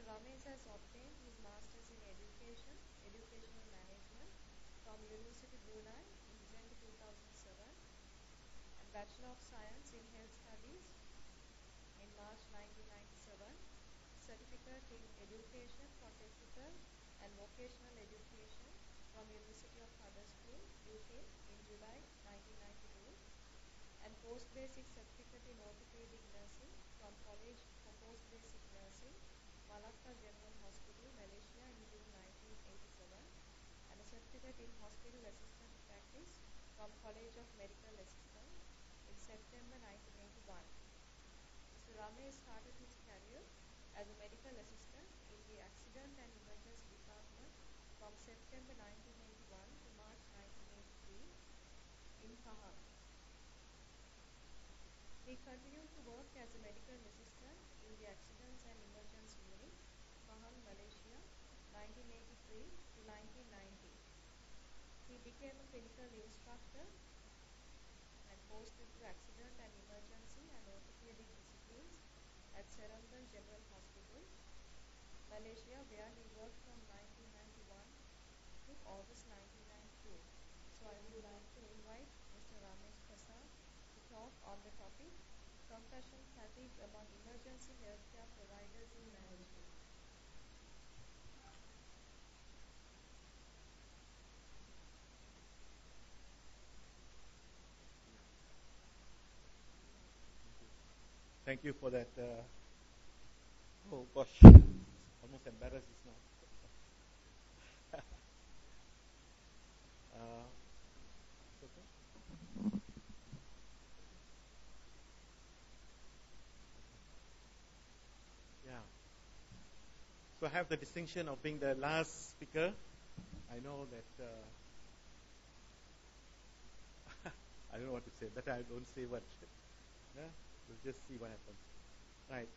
Ramesh has obtained his Master's in Educational Management from University Brunei in Jan 2007 and Bachelor of Science in Health Studies in March 1997, Certificate in Education for Technical and Vocational Education from University of Huddersfield, UK in July 1992, and Post-Basic Certificate in Orthopedic Nursing from College for Post-Basic Nursing, Malacca General Hospital, Malaysia in June 1987, and a Certificate in Hospital Assistant Practice from College of Medical Assistants in September 1981. Mr. Ramesh started his career as a medical assistant in the Accident and Emergency Department from September 1981 to March 1983 in Pahang. He continued to work as a medical assistant in the Accidents and Emergency Unit, Pahang, Malaysia, 1983 to 1990. He became a clinical instructor and posted to Accident and Emergency and Orthopedic Disciplines at Seremban General Hospital, Malaysia, where he worked from 1991 to August 1992. So I would like to invite Mr. Ramesh Prasad to talk on the topic, concussion fatigue among emergency healthcare providers in management. Thank you for that. Oh gosh, almost embarrassed now. Okay. Yeah. So I have the distinction of being the last speaker. I know that I don't know what to say. Better I don't say what. Yeah, we'll just see what happens. Right.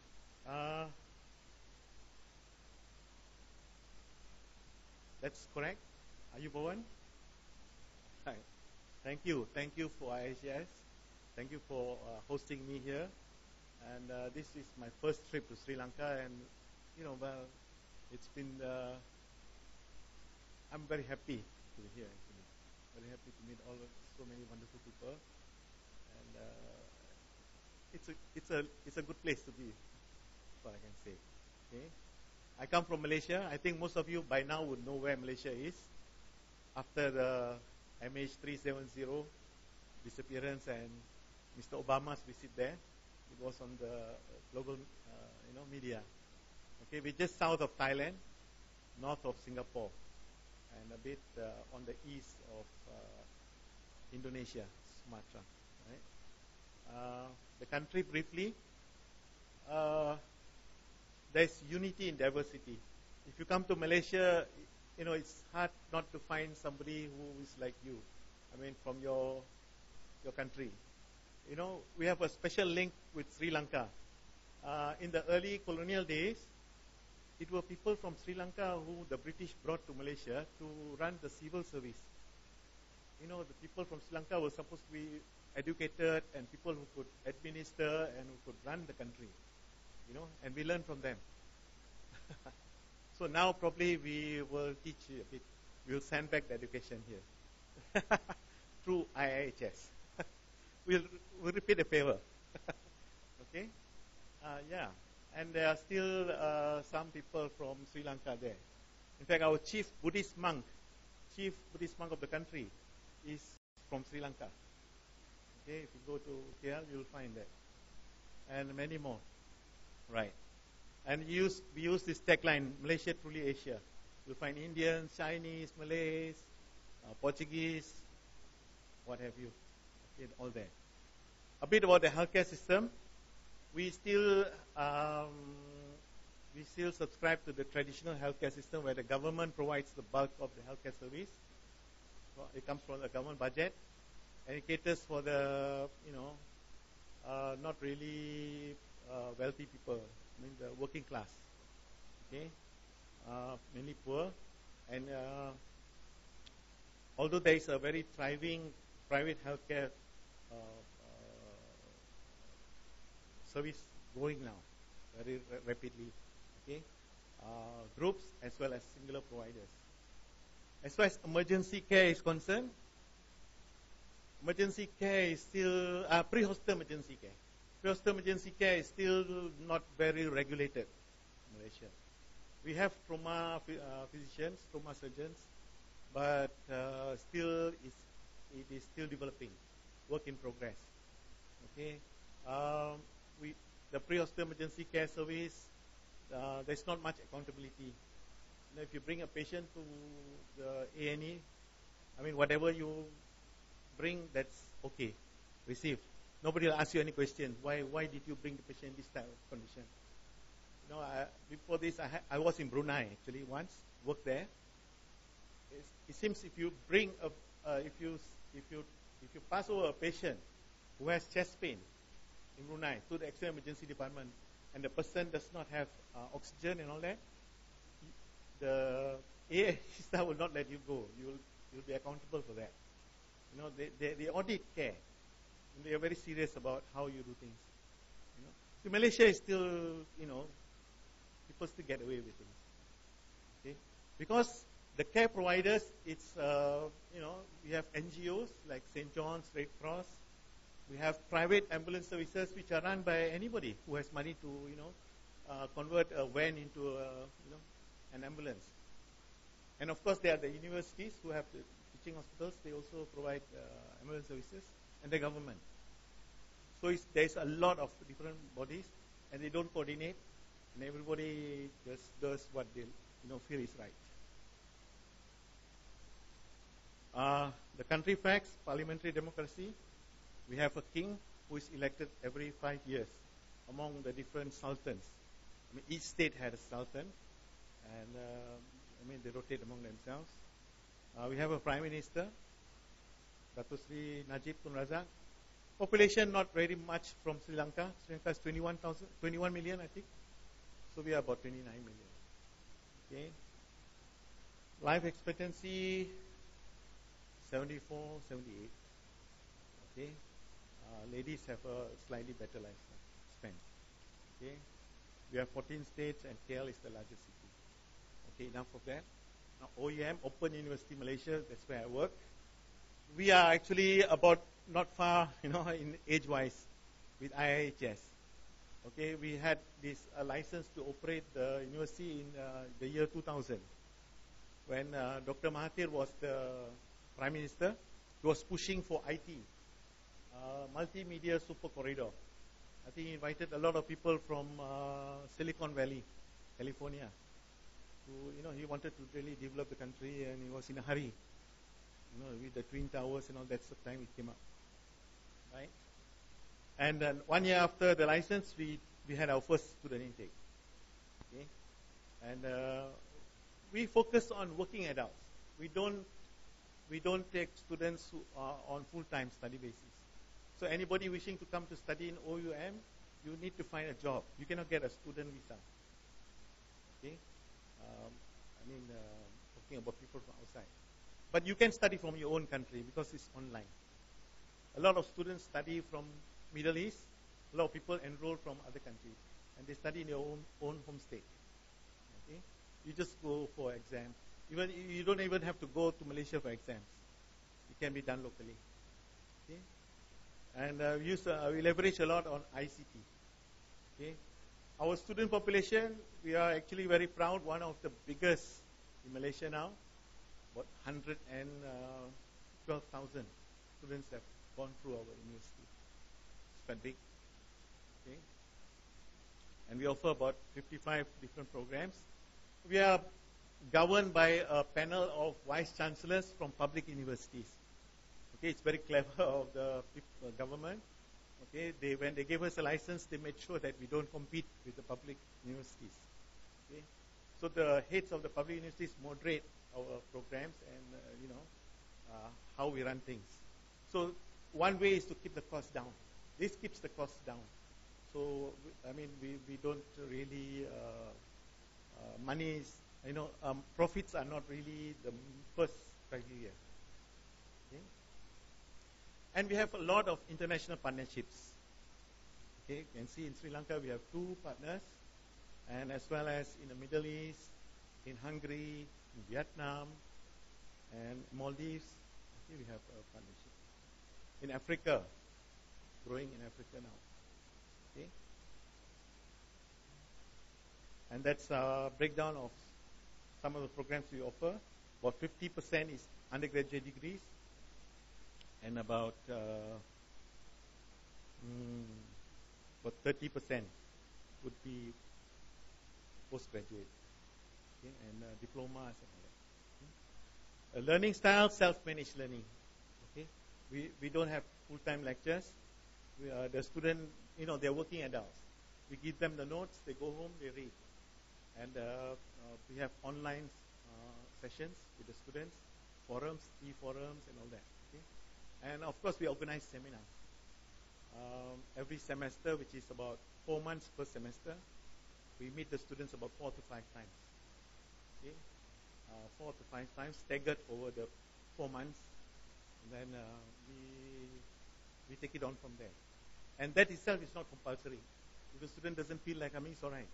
That's correct. Are you Bowen? Right. Thank you. Thank you for IHS. Thank you for hosting me here. And this is my first trip to Sri Lanka, and well, it's been. I'm very happy to be here. Actually, very happy to meet so many wonderful people, and it's a good place to be. That's what I can say. Okay, I come from Malaysia. I think most of you by now would know where Malaysia is after the MH370 disappearance and Mr. Obama's visit there. It was on the global, media. Okay, we're just south of Thailand, north of Singapore, and a bit on the east of Indonesia, Sumatra. Right? The country, briefly, there's unity in diversity. If you come to Malaysia, it's hard not to find somebody who is like you. I mean, from your country. We have a special link with Sri Lanka. In the early colonial days, it were people from Sri Lanka who the British brought to Malaysia to run the civil service. The people from Sri Lanka were supposed to be educated and people who could administer and who could run the country. And we learn from them. So now probably we will teach a bit. We'll send back the education here through IIHS. We'll repeat the favor. Okay? Yeah. And there are still some people from Sri Lanka there. In fact, our chief Buddhist monk of the country is from Sri Lanka. Okay? If you go to KL, you'll find that. And many more. Right. And we use this tagline, Malaysia truly Asia. You'll find Indians, Chinese, Malays, Portuguese, what have you. Okay, all there. A bit about the healthcare system. We still subscribe to the traditional healthcare system where the government provides the bulk of the healthcare service. So it comes from the government budget, and it caters for the not really wealthy people. I mean the working class. Okay, mainly poor, and although there is a very thriving private healthcare service going now very rapidly. Okay, groups as well as singular providers. As far as emergency care is concerned, emergency care is still pre-hospital emergency care. Pre-hospital emergency care is still not very regulated in Malaysia. We have trauma physicians, trauma surgeons, but it is still developing, work in progress. Okay, the pre-hospital emergency care service, there's not much accountability. You know, if you bring a patient to the A&E, I mean, whatever you bring, that's okay, received. Nobody will ask you any question. Why did you bring the patient in this type of condition? You know, before this, I was in Brunei actually once, worked there. It seems if you bring if you pass over a patient who has chest pain in Brunei to the external emergency department, and the person does not have oxygen and all that, the AA staff will not let you go. You'll be accountable for that. You know, they audit care. And they are very serious about how you do things. You know, so Malaysia is still, you know, people still get away with things. Okay, because the care providers, it's you know, we have NGOs like St. John's, Red Cross. We have private ambulance services which are run by anybody who has money to, you know, convert a van into you know, an ambulance. And of course, there are the universities who have the teaching hospitals. They also provide ambulance services, and the government. So there's a lot of different bodies, and they don't coordinate, and everybody just does what they, you know, feel is right. The country facts, parliamentary democracy. We have a king who is elected every 5 years among the different sultans. I mean, each state had a sultan, and I mean, they rotate among themselves. We have a prime minister, Dato Sri Najib Tun Razak. Population not very much from Sri Lanka. Sri Lanka is 21 million, I think. So we are about 29 million. Okay. Life expectancy 74, 78. Okay. Ladies have a slightly better lifespan. Okay. We have 14 states, and KL is the largest city. Okay, enough of that. Now, OUM, Open University Malaysia, that's where I work. We are actually about not far, you know, in age-wise with IIHS. Okay, we had this license to operate the university in the year 2000. When Dr. Mahathir was the Prime Minister, he was pushing for IT, multimedia super corridor. I think he invited a lot of people from Silicon Valley, California. You know, he wanted to really develop the country, and he was in a hurry. You know, with the Twin Towers and all, that's the time it came up, right? And then 1 year after the license, we had our first student intake. Okay, and we focus on working adults. We don't take students who are on full-time study basis. So anybody wishing to come to study in OUM, you need to find a job. You cannot get a student visa. Okay. I mean, talking about people from outside. But you can study from your own country because it's online. A lot of students study from Middle East. A lot of people enroll from other countries, and they study in your own home state. Okay, you just go for exams. Even you don't even have to go to Malaysia for exams. It can be done locally. Okay, and we leverage a lot on ICT. Okay. Our student population, we are actually very proud, one of the biggest in Malaysia now. About 112,000 students have gone through our university. It's quite big. Okay. And we offer about 55 different programs. We are governed by a panel of vice chancellors from public universities. Okay, it's very clever of the government. Okay, when they gave us a license, they made sure that we don't compete with the public universities. Okay, so the heads of the public universities moderate our programs and you know, how we run things. So one way is to keep the cost down. This keeps the cost down. So I mean, we don't really money is, you know, profits are not really the first criteria. Okay? And we have a lot of international partnerships. Okay, you can see in Sri Lanka we have 2 partners. and as well as in the Middle East, in Hungary, in Vietnam, and Maldives. Here we have a partnership. In Africa, growing in Africa now. Okay, and that's a breakdown of some of the programs we offer. About 50% is undergraduate degrees, and about 30% would be postgraduate, okay, and diplomas and all that. Okay. Learning style, self-managed learning. Okay, we don't have full-time lectures. The student, they're working adults. We give them the notes, they go home, they read, and we have online sessions with the students, forums, e-forums, and all that. Okay, and of course we organize seminars. Every semester, which is about 4 months per semester, we meet the students about 4 to 5 times. Okay, 4 to 5 times staggered over the 4 months, and then we take it on from there. And that itself is not compulsory. If the student doesn't feel like coming, it's all right.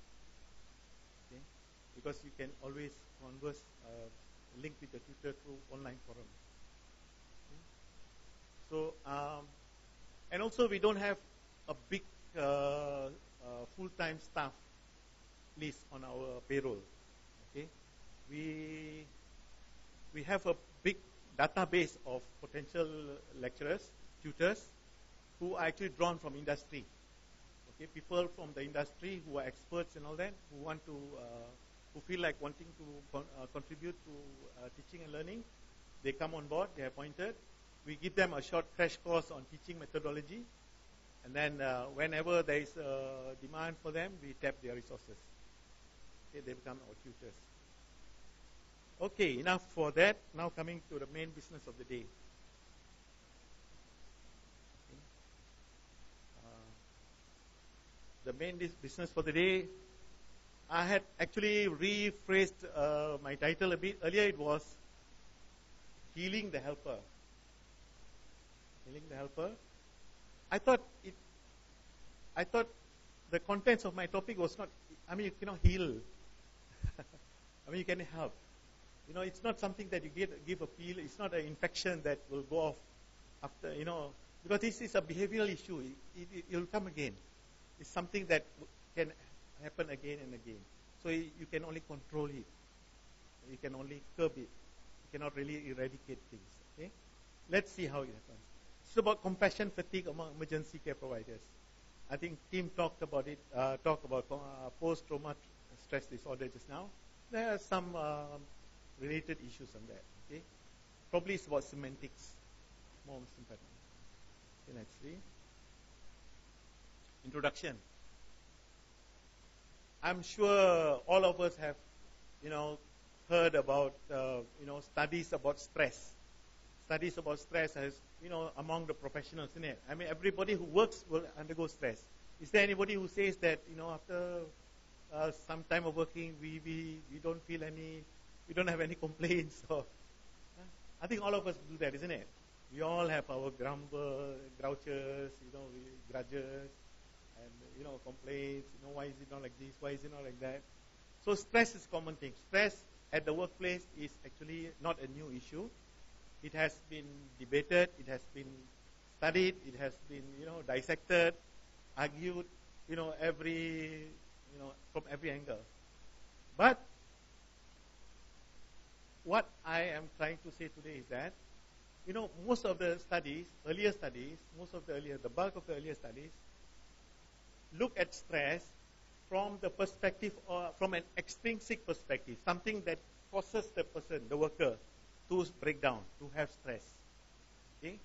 Okay, because you can always converse, link with the tutor through online forum. Okay. So, and also we don't have a big full-time staff list on our payroll. Okay, we have a big database of potential lecturers, tutors, who are actually drawn from industry. Okay, people from the industry who are experts and all that, who want to, who feel like wanting to contribute to teaching and learning. They come on board. They are appointed. We give them a short crash course on teaching methodology, and then whenever there is a demand for them, we tap their resources. Okay, they become our tutors. Okay, enough for that. Now coming to the main business of the day. Okay. The main business for the day, I had actually rephrased my title a bit. Earlier it was Healing the Helper. Healing the Helper. I thought the contents of my topic was not, you cannot heal. You can help. It's not something that you give a pill. It's not an infection that will go off after, because this is a behavioral issue. It will come again. It's something that can happen again and again. So you can only control it. You can only curb it. You cannot really eradicate things. Okay? Let's see how it happens. It's about compassion fatigue among emergency care providers. I think Tim talked about it. Talked about post-traumatic stress disorder just now. There are some related issues on that. Okay, probably it's about semantics, more sympathetic. Okay, let's see. Introduction. I'm sure all of us have, heard about, studies about stress. Studies about stress as, among the professionals, isn't it? Everybody who works will undergo stress. Is there anybody who says that, after some time of working, we don't feel we don't have any complaints? Or, I think all of us do that, isn't it? We all have our grouches, grudges, and, complaints. Why is it not like this? Why is it not like that? So stress is a common thing. Stress at the workplace is actually not a new issue. It has been debated. It has been studied. It has been, dissected, argued, from every angle. But what I am trying to say today is that, most of the studies, the bulk of the earlier studies, look at stress from the perspective, or from an extrinsic perspective, something that causes the person, the worker, to break down, to have stress. Okay?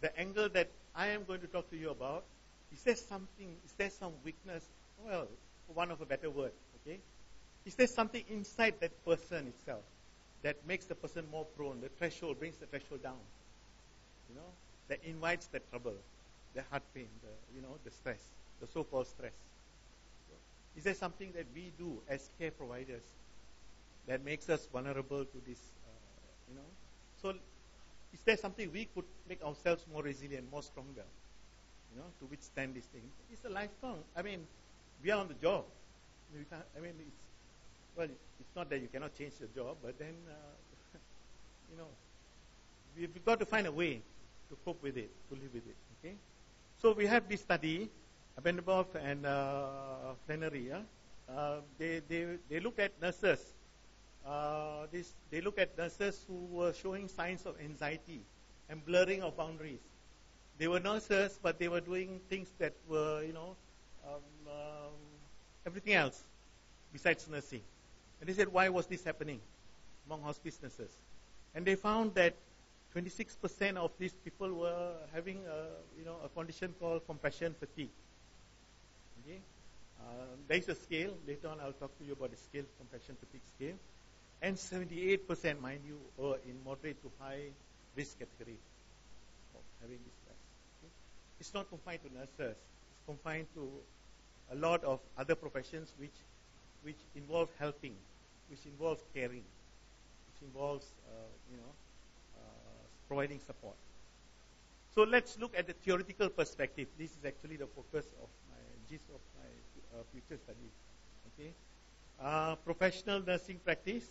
The angle that I am going to talk to you about, is there some weakness, well, for want of a better word, okay? Is there something inside that person itself that makes the person more prone, brings the threshold down, that invites the trouble, the heart pain, the stress, the so-called stress. Is there something that we do as care providers that makes us vulnerable to this, So, is there something we could make ourselves more resilient, more stronger, to withstand this thing? It's a lifelong. We are on the job. You can't, I mean, it's not that you cannot change your job, but then, you know, we've got to find a way to cope with it, to live with it. Okay. So we have this study, Abendorf and Flannery. They look at nurses. They look at nurses who were showing signs of anxiety and blurring of boundaries. They were nurses, but they were doing things that were, everything else besides nursing. And they said, why was this happening among hospice nurses? And they found that 26% of these people were having a condition called compassion fatigue. Okay? There is a scale. Later on, I'll talk to you about the scale, compassion fatigue scale. And 78%, mind you, were in moderate to high risk category of having this stress. Okay? It's not confined to nurses. It's confined to a lot of other professions which involve helping, which involve caring, which involves providing support. So let's look at the theoretical perspective. This is actually the focus of my gist of my future study. Okay, professional nursing practice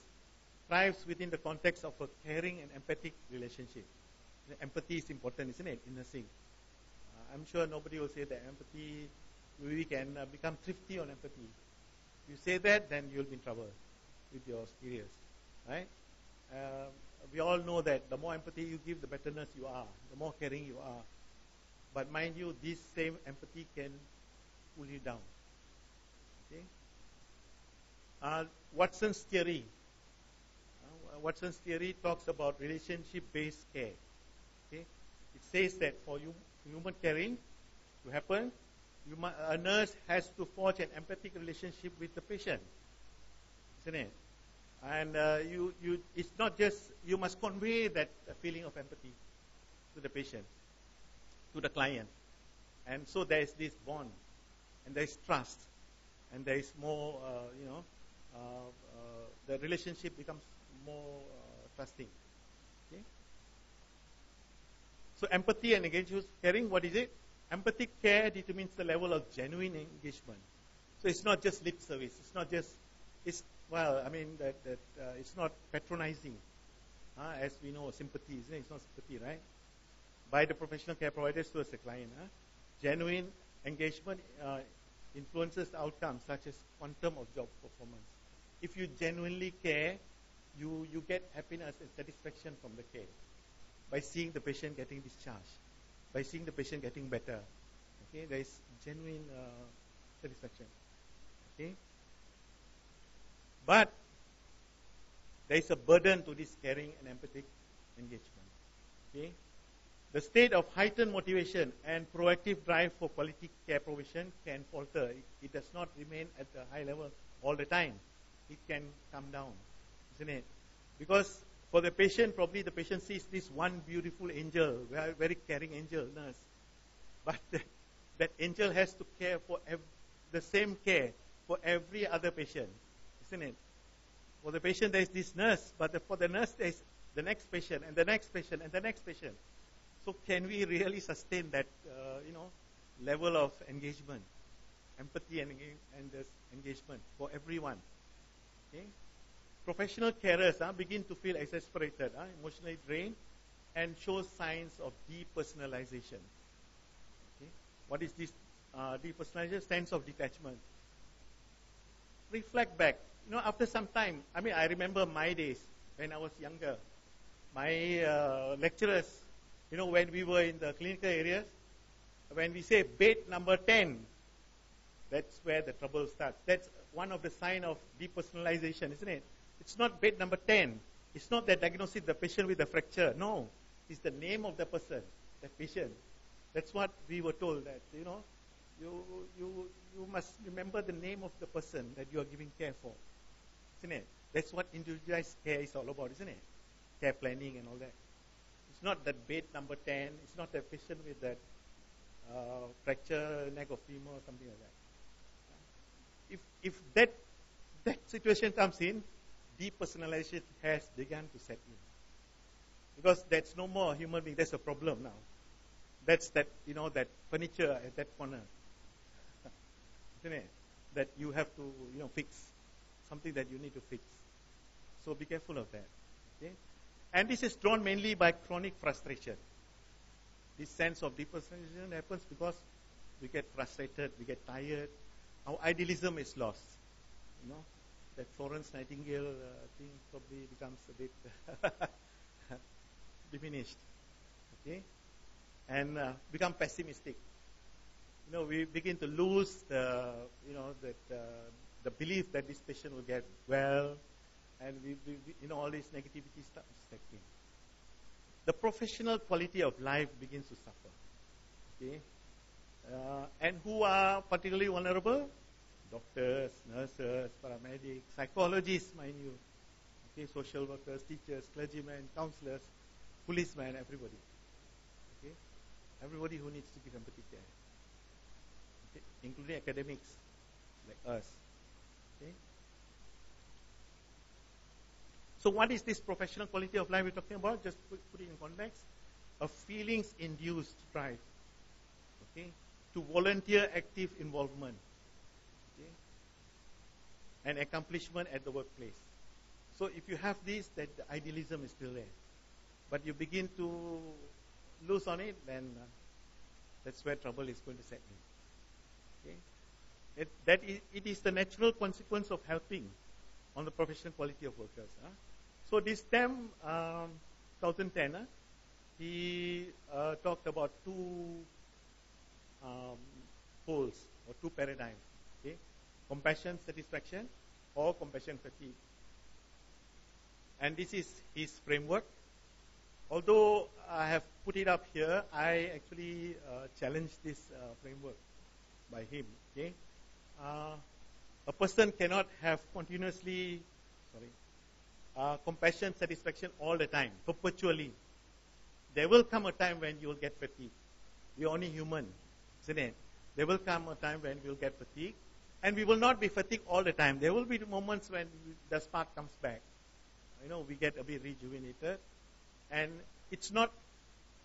thrives within the context of a caring and empathic relationship. Empathy is important, isn't it, in nursing? I'm sure nobody will say that empathy, we can become thrifty on empathy. If you say that, then you'll be in trouble with your superiors, right? We all know that the more empathy you give, the better nurse you are, the more caring you are. But mind you, this same empathy can pull you down. Okay? Watson's theory. Watson's theory talks about relationship-based care. Okay? It says that for human caring to happen, a nurse has to forge an empathic relationship with the patient, isn't it? And it's not just, you must convey that feeling of empathy to the patient, to the client. And so there is this bond, and there is trust, and there is more, the relationship becomes more trusting. Okay? So empathy and engagement caring, what is it? Empathic care determines the level of genuine engagement. So it's not just lip service. It's not just, it's not patronizing. As we know, sympathy, isn't it? It's not sympathy, right? By the professional care providers towards the client. Genuine engagement influences the outcomes, such as quantum of job performance. If you genuinely care, you get happiness and satisfaction from the care by seeing the patient getting discharged, by seeing the patient getting better. Okay, there is genuine satisfaction. Okay, but there is a burden to this caring and empathic engagement. Okay, the state of heightened motivation and proactive drive for quality care provision can falter. It does not remain at the high level all the time. It can come down, isn't it? Because for the patient, probably the patient sees this one beautiful angel, very caring angel, nurse. But that angel has to care for the same care for every other patient, isn't it? For the patient, there is this nurse, but for the nurse, there is the next patient, and the next patient, and the next patient. So can we really sustain that, level of engagement, empathy and this engagement for everyone? Okay? Professional carers begin to feel exasperated, emotionally drained, and show signs of depersonalization. Okay? What is this depersonalization? Sense of detachment. Reflect back. After some time, I remember my days when I was younger. My lecturers, when we were in the clinical areas, when we say bed number 10, that's where the trouble starts. That's one of the signs of depersonalization, isn't it? It's not bed number 10. It's not the diagnosis of the patient with a fracture. No. It's the name of the person, the patient. That's what we were told, that, you must remember the name of the person that you are giving care for. Isn't it? That's what individualized care is all about, isn't it? Care planning and all that. It's not that bed number 10. It's not that patient with that fracture neck or femur or something like that. If that situation comes in, depersonalization has begun to set in. Because that's no more a human being. That's a problem now. That's that furniture at that corner. Isn't it? that you have to, fix, something that you need to fix. So be careful of that. Okay? And this is drawn mainly by chronic frustration. This sense of depersonalization happens because we get frustrated, we get tired. Our idealism is lost. That Florence Nightingale thing probably becomes a bit diminished. Okay? And become pessimistic. We begin to lose the belief that this patient will get well, and we all this negativity starts stacking. The professional quality of life begins to suffer. Okay, and who are particularly vulnerable? Doctors, nurses, paramedics, psychologists, mind you. Okay, social workers, teachers, clergymen, counselors, policemen, everybody. Okay, everybody who needs to give empathy care. Okay? Including academics like us. Okay? So what is this professional quality of life we're talking about? Just put it in context. A feelings-induced drive. Okay? To volunteer active involvement. Okay? And accomplishment at the workplace. So if you have this, that the idealism is still there. But you begin to lose on it, then that's where trouble is going to set in. Okay? It is the natural consequence of helping on the professional quality of workers. So this term, 2010, he talked about two poles or two paradigms. Okay? Compassion satisfaction or compassion fatigue. And this is his framework. Although I have put it up here, I actually challenged this framework by him. Okay? A person cannot have continuously, compassion, satisfaction all the time, perpetually. There will come a time when you will get fatigued. We are only human, isn't it? There will come a time when we will get fatigued, and we will not be fatigued all the time. There will be moments when the spark comes back. We get a bit rejuvenated, and it's not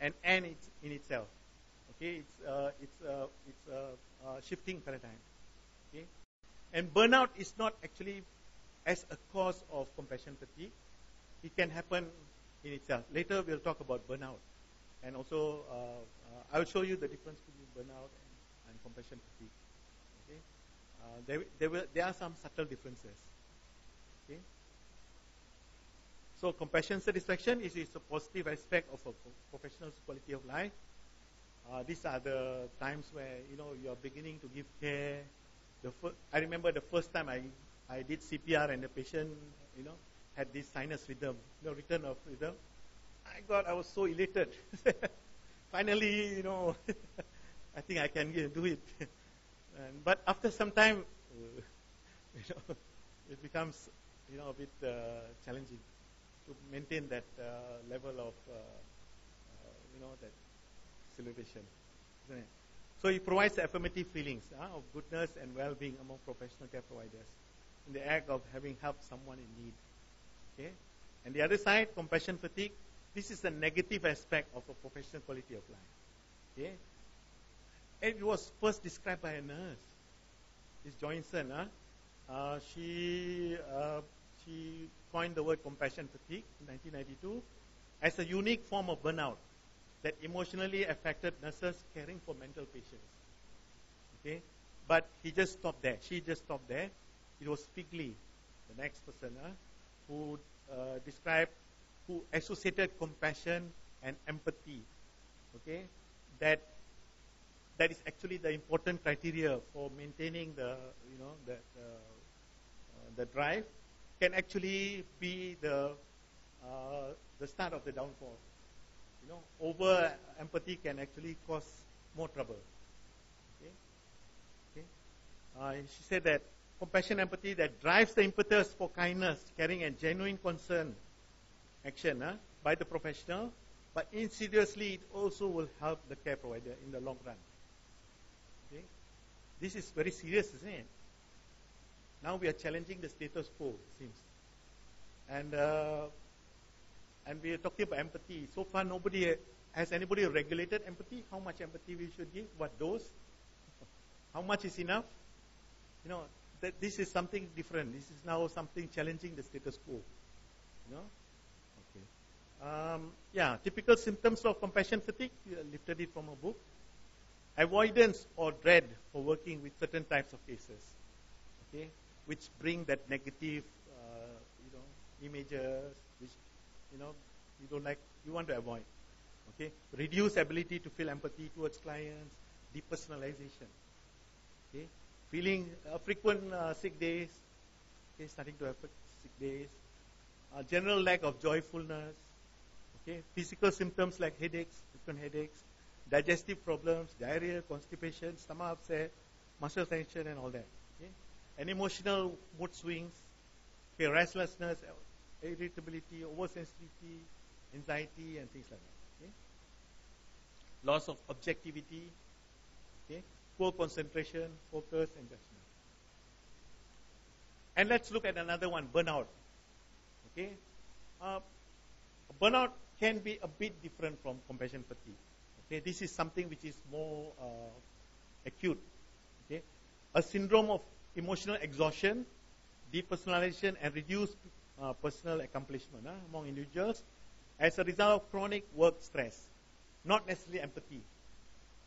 an end in itself. Okay, it's a shifting paradigm. Okay, and burnout is not actually as a cause of compassion fatigue. It can happen in itself. Later we'll talk about burnout, and also I will show you the difference between burnout and compassion fatigue. Okay, there are some subtle differences. Okay. So compassion satisfaction is a positive aspect of a professional's quality of life. These are the times where you are beginning to give care. I remember the first time I did CPR and the patient had this sinus rhythm, return of rhythm. I was so elated. Finally, I think I can do it. But after some time, it becomes a bit challenging to maintain that level of that celebration, isn't it? So it provides affirmative feelings of goodness and well-being among professional care providers in the act of having helped someone in need. Okay, and the other side, compassion fatigue. This is the negative aspect of a professional quality of life. Okay, and it was first described by a nurse, Miss Johnson. She coined the word compassion fatigue in 1992 as a unique form of burnout that emotionally affected nurses caring for mental patients. Okay, but he just stopped there. She just stopped there. It was Figley, the next person, who associated compassion and empathy. Okay, that is actually the important criteria for maintaining the drive. Can actually be the start of the downfall. Over empathy can actually cause more trouble. Okay. She said that compassion, empathy that drives the impetus for kindness, caring, and genuine concern action by the professional, but insidiously it also will help the care provider in the long run. Okay. This is very serious, isn't it? Now we are challenging the status quo, it seems. And we are talking about empathy. So far, has anybody regulated empathy? How much empathy we should give? What dose? How much is enough? that this is something different. This is now something challenging the status quo. You know? Okay. Typical symptoms of compassion fatigue. We lifted it from a book. Avoidance or dread for working with certain types of cases. Okay, which bring that negative, images, which you don't like, you want to avoid. Okay, reduced ability to feel empathy towards clients, depersonalization. Okay, feeling frequent sick days. Okay, starting to have sick days. General lack of joyfulness. Okay, physical symptoms like headaches, frequent headaches, digestive problems, diarrhea, constipation, stomach upset, muscle tension, and all that. Okay, and emotional mood swings. Okay, restlessness, irritability, oversensitivity, anxiety, and things like that. Okay? Loss of objectivity, okay? Poor concentration, focus, and judgment. And let's look at another one, burnout. Okay, burnout can be a bit different from compassion fatigue. Okay, this is something which is more acute. Okay, a syndrome of emotional exhaustion, depersonalization, and reduced personal accomplishment among individuals as a result of chronic work stress, not necessarily empathy.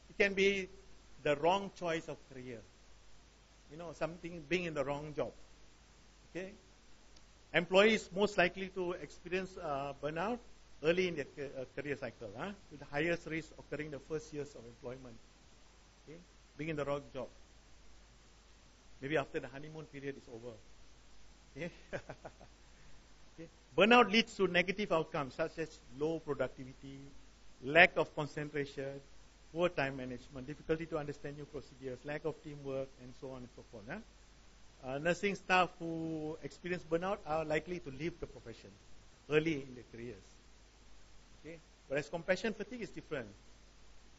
It can be the wrong choice of career, something being in the wrong job. Okay, employees most likely to experience burnout early in their career cycle, with the highest risk occurring the first years of employment. Okay, being in the wrong job. Maybe after the honeymoon period is over. Okay. Okay. Burnout leads to negative outcomes such as low productivity, lack of concentration, poor time management, difficulty to understand new procedures, lack of teamwork, and so on and so forth. Nursing staff who experience burnout are likely to leave the profession early in their careers. Okay. Whereas compassion fatigue is different.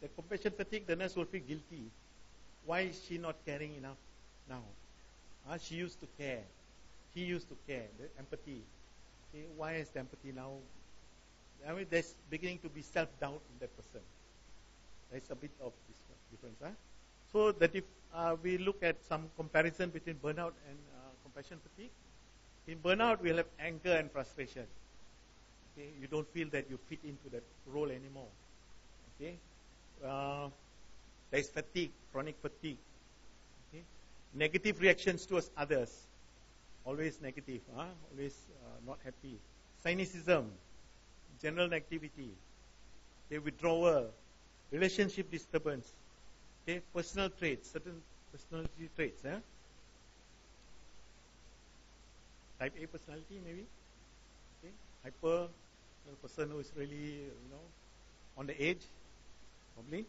The compassion fatigue, the nurse will feel guilty. Why is she not caring enough now? She used to care. He used to care. The empathy. Okay, why is the empathy now? There's beginning to be self-doubt in that person. There's a bit of this difference. So that if we look at some comparison between burnout and compassion fatigue, in burnout we'll have anger and frustration. Okay, you don't feel that you fit into that role anymore. Okay, there's fatigue, chronic fatigue. Okay, negative reactions towards others. Always negative, always not happy. Cynicism, general negativity, okay, withdrawal, relationship disturbance, okay, personal traits, certain personality traits. Type A personality maybe, okay, hyper, a person who is really, on the edge, probably.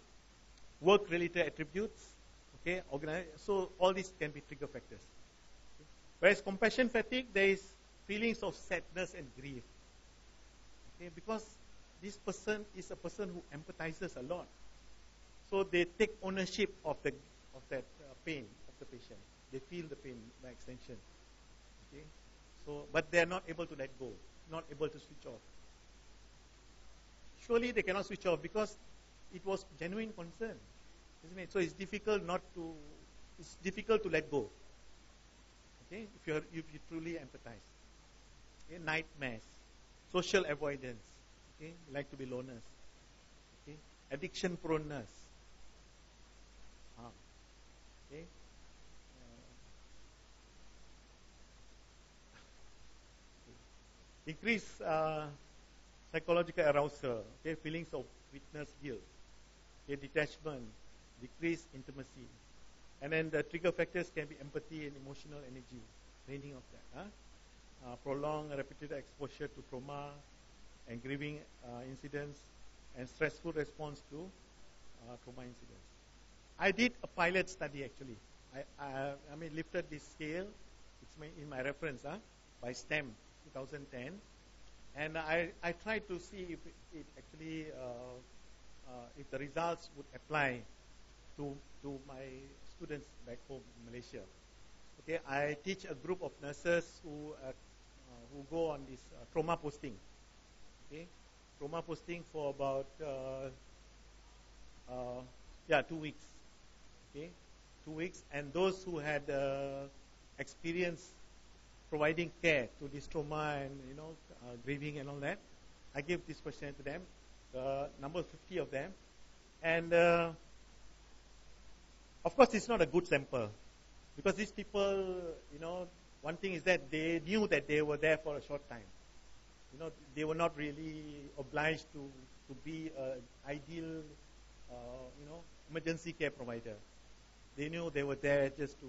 Work-related attributes, okay, so all these can be trigger factors. Whereas compassion fatigue, there is feelings of sadness and grief. Okay, because this person is a person who empathizes a lot. So they take ownership of that pain of the patient. They feel the pain by extension. Okay, so but they are not able to let go, not able to switch off. Surely they cannot switch off because it was genuine concern, isn't it? So it's difficult to let go. Okay, if you truly empathize. Okay, nightmares, social avoidance. Okay, like to be loners. Okay, addiction proneness. Okay, increase psychological arousal. Okay, feelings of witness guilt. Okay, detachment, decreased intimacy. And then the trigger factors can be empathy and emotional energy, draining of that. Prolonged repeated exposure to trauma and grieving incidents and stressful response to trauma incidents. I did a pilot study actually. I lifted this scale. It's in my reference by STEM 2010. And I tried to see if it actually, if the results would apply to my students back home in Malaysia. Okay, I teach a group of nurses who go on this trauma posting. Okay, trauma posting for about 2 weeks. Okay, 2 weeks, and those who had experience providing care to this trauma and grieving and all that. I gave this questionnaire to them, number 50 of them, and of course it's not a good sample because these people, one thing is that they knew that they were there for a short time. They were not really obliged to be an ideal, emergency care provider. They knew they were there just to,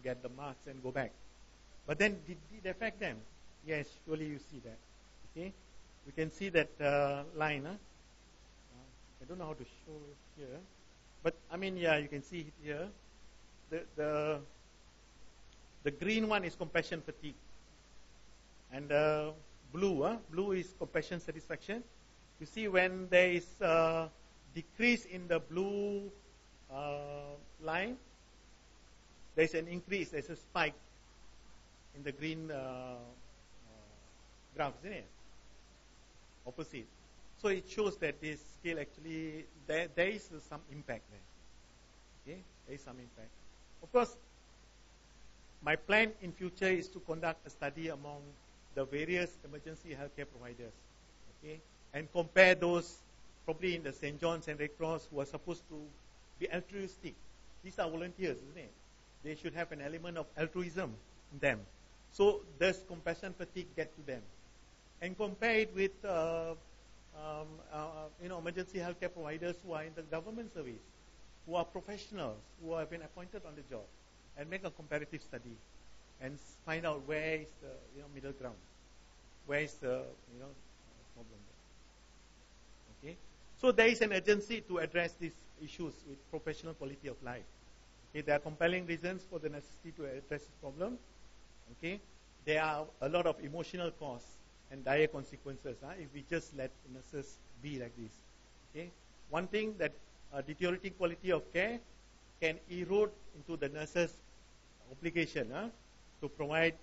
get the marks and go back. But then, did it affect them? Yes, surely you see that. Okay, we can see that line. Huh? I don't know how to show it here, but I mean, yeah, you can see it here. The green one is compassion fatigue, and blue is compassion satisfaction. You see when there is decrease in the blue line, there is an increase. There is a spike in the green graph, isn't it? Opposite. So it shows that this scale actually there is some impact there. Okay, there is some impact. Of course, my plan in future is to conduct a study among the various emergency healthcare providers, okay, and compare those probably in the St. John's and Red Cross who are supposed to be altruistic. These are volunteers, isn't it? They should have an element of altruism in them. So does compassion fatigue get to them? And compare it with emergency healthcare providers who are in the government service, who are professionals, who have been appointed on the job, and make a comparative study and find out where is the middle ground, where is the problem there. Okay, so there is an urgency to address these issues with professional quality of life. Okay, there are compelling reasons for the necessity to address this problem. Okay, there are a lot of emotional costs and dire consequences if we just let nurses be like this. Okay, one thing that deteriorating quality of care can erode into the nurses' obligation to provide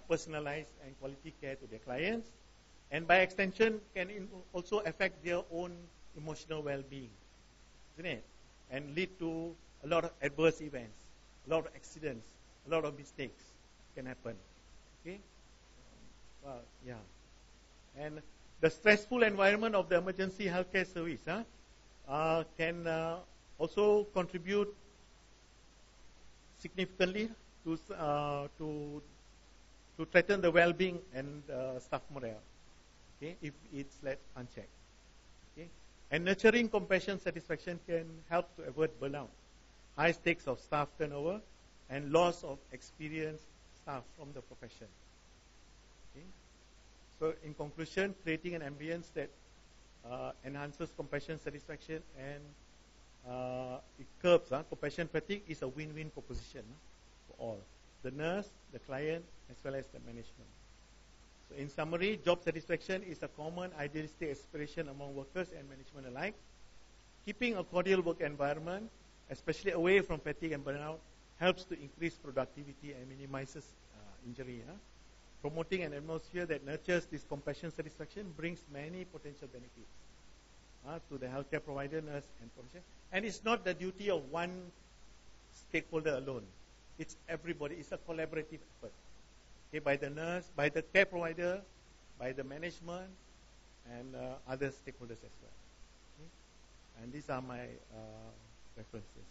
personalized and quality care to their clients, and by extension can also affect their own emotional well-being, isn't it? And lead to a lot of adverse events, a lot of accidents, a lot of mistakes can happen. Okay, and the stressful environment of the emergency healthcare service can also contribute significantly to threaten the well-being and staff morale. Okay, if it's left unchecked. Okay, and nurturing compassion satisfaction can help to avoid burnout, high stakes of staff turnover, and loss of experienced staff from the profession. Okay, so in conclusion, creating an ambience that enhances compassion satisfaction and it curbs compassion fatigue is a win-win proposition for all, the nurse, the client, as well as the management. So in summary, job satisfaction is a common idealistic aspiration among workers and management alike. Keeping a cordial work environment, especially away from fatigue and burnout, helps to increase productivity and minimizes injury. Promoting an atmosphere that nurtures this compassion satisfaction brings many potential benefits to the healthcare provider, nurse, and profession. And it's not the duty of one stakeholder alone. It's everybody. It's a collaborative effort. Okay, by the nurse, by the care provider, by the management, and other stakeholders as well. Okay? And these are my references.